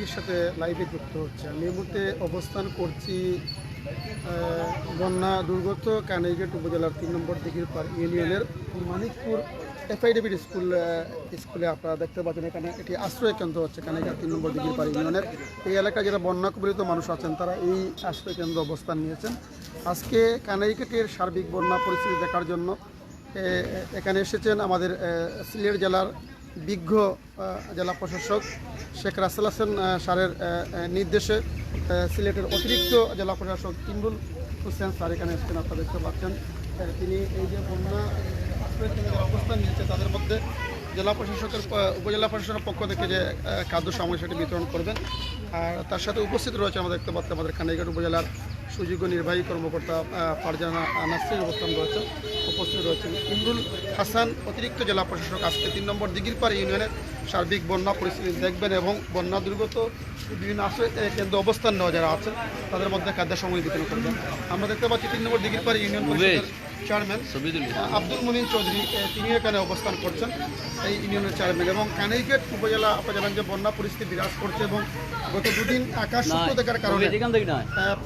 টিভির সাথে লাইভে যুক্ত হচ্ছে। আমি এই মুহূর্তে অবস্থান করছি বন্যা দুর্গত কানাইঘাট উপজেলার 3 নম্বর দিঘিরপাড় ইউনিয়নের মানিকপুর এফআইডিবির স্কুলে আপনারা দেখতে পাচ্ছেন এখানে এটি আশ্রয় কেন্দ্র হচ্ছে কানাইঘাট 3 নম্বর দিঘিরপাড় ইউনিয়নের। এই এলাকায় যারা বন্যা কবলিত মানুষ আছেন তারা এই আশ্রয় কেন্দ্র অবস্থান নিয়েছেন। আজকে কানাইঘাটের সার্বিক বন্যা পরিস্থিতি দেখার জন্য এখানে এসেছেন আমাদের সিলেট জেলার বিজ্ঞ জেলা প্রশাসক শেখ রাসেল হাসান স্যারের নির্দেশে সিলেটের অতিরিক্ত জেলা প্রশাসক ইমরুল হোসেন স্যার এখানে এসেছেন। আপনারা দেখতে পাচ্ছেন তিনি এই যে বন্যা আশ্রয় কেন্দ্রের অবস্থান নিয়েছে তাদের মধ্যে জেলা প্রশাসকের উপজেলা প্রশাসনের পক্ষ থেকে যে খাদ্য সামগ্রী সেটি বিতরণ করবেন। আর তার সাথে উপস্থিত রয়েছে আমরা দেখতে পাচ্ছি আমাদের কানাইঘাট উপজেলার সুযোগ্য নির্বাহী কর্মকর্তা ফারজানা নাসরিন উপস্থিত রয়েছেন ইমরুল হাসান অতিরিক্ত জেলা প্রশাসক। আজকে 3 নম্বর দিঘিরপাড় ইউনিয়নের সার্বিক বন্যা পরিস্থিতি দেখবেন এবং বন্যা দুর্গত বিভিন্ন আশ্রয় কেন্দ্র অবস্থান নেওয়া যারা আছেন তাদের মধ্যে খাদ্য সামগ্রী বিতরণ করবেন। আমরা দেখতে পাচ্ছি 3 নম্বর দিঘিরপাড় ইউনিয়ন পরিষদের চেয়ারম্যান আব্দুল মুনিন চৌধুরী তিনি এখানে অবস্থান করছেন এই ইউনিয়নের চেয়ারম্যান। এবং কানাইঘাট উপজেলার যে বন্যা পরিস্থিতি বিরাজ করছে এবং গত দুদিন আকাশ শুষ্ক দেখার কারণে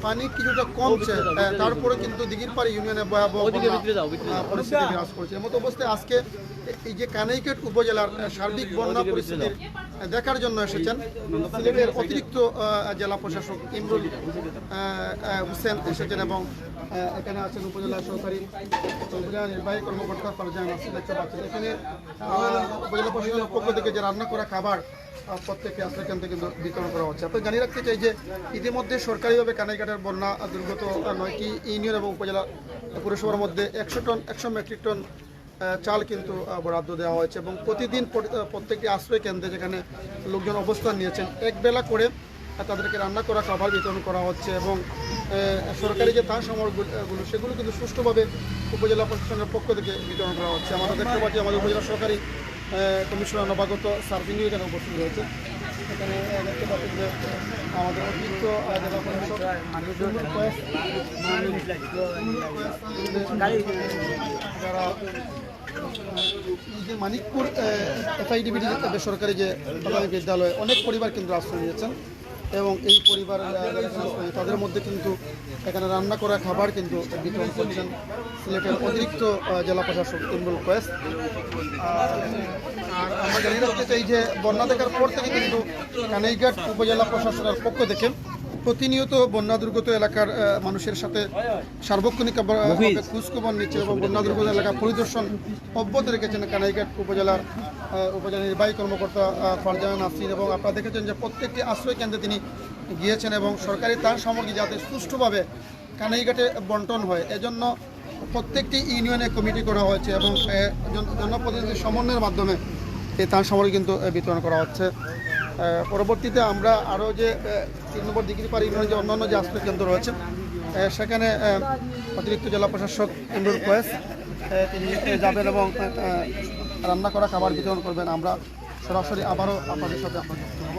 পানি কিছুটা কমছে, তারপরে কিন্তু দিঘিরপাড় ইউনিয়নে ভয়াবহ পরিস্থিতি বিরাজ করছে। এমতো অবস্থায় আজকে এই যে কানাইঘাট উপজেলার সার্বিক বন্যা পরিস্থিতি দেখার জন্য এসেছেন সিলেটের অতিরিক্ত জেলা প্রশাসক ইমরুল হোসেন এসেছেন এবং এখানে আছেন উপজেলা সহকারী উপজেলা নির্বাহী কর্মকর্তা ফারজানা নাসরিন দেখতে পাচ্ছেন। এখানে উপজেলা প্রশাসনের পক্ষ থেকে যে রান্না করা খাবার প্রত্যেকটি আশ্রয় কেন্দ্রে কিন্তু বিতরণ করা হচ্ছে। আপনি জানিয়ে রাখতে চাই যে ইতিমধ্যে সরকারিভাবে কানাইঘাটের বন্যা দুর্গত 9টি ইউনিয়ন এবং উপজেলা পৌরসভার মধ্যে 100 মেট্রিক টন চাল কিন্তু বরাদ্দ দেওয়া হয়েছে এবং প্রতিদিন প্রত্যেকটি আশ্রয় কেন্দ্রে যেখানে লোকজন অবস্থান নিয়েছেন একবেলা করে তাদেরকে রান্না করা খাবার বিতরণ করা হচ্ছে এবং সরকারি যে ত্রাণ সামগ্রীগুলো সেগুলো কিন্তু সুষ্ঠুভাবে উপজেলা প্রশাসনের পক্ষ থেকে বিতরণ করা হচ্ছে। আমরা দেখতে পাচ্ছি আমাদের উপজেলা সরকারি কমিশনার নবাগত স্যার তিনিও এখানে উপস্থিত রয়েছে। এখানে দেখতে পাচ্ছেন যে আমাদের অতিরিক্ত জেলা প্রশাসক যারা এই যে মানিকপুর এফআইডিবি বেসরকারি যে প্রাথমিক বিদ্যালয়ে অনেক পরিবার কিন্তু আশ্রয় নিয়েছেন এবং এই পরিবারের তাদের মধ্যে কিন্তু এখানে রান্না করা খাবার কিন্তু বিতরণ করছেন সিলেটের অতিরিক্ত জেলা প্রশাসক ইমরুল হোসেন। আর আমরা জানিয়ে রাখতে চাই যে বন্যা দেখার পর থেকে কিন্তু কানাইঘাট উপজেলা প্রশাসনের পক্ষ থেকে প্রতিনিয়ত বন্যা দুর্গত এলাকার মানুষের সাথে সার্বক্ষণিক খোঁজখবর নিচ্ছে এবং বন্যা দুর্গত এলাকা পরিদর্শন অব্যাহত রেখেছেন কানাইঘাট উপজেলা নির্বাহী কর্মকর্তা ফারজানা নাসরিন। এবং আপনারা দেখেছেন যে প্রত্যেকটি আশ্রয় কেন্দ্রে তিনি গিয়েছেন এবং সরকারি ত্রাণ সামগ্রী যাতে সুষ্ঠুভাবে কানাইঘাটে বন্টন হয় এজন্য প্রত্যেকটি ইউনিয়নে কমিটি করা হয়েছে এবং জনপ্রতিনিধির সমন্বয়ের মাধ্যমে এই ত্রাণ সামগ্রী কিন্তু বিতরণ করা হচ্ছে। পরবর্তীতে আমরা আরও যে 3 নম্বর দিঘিরপাড় ইউনিয়নের যে অন্যান্য যে আশ্রয় কেন্দ্র রয়েছে সেখানে অতিরিক্ত জেলা প্রশাসক ইমরুল হোসেন তিনি যাবেন এবং রান্না করা খাবার বিতরণ করবেন। আমরা সরাসরি আবারও আপনাদের সাথে যুক্ত হব।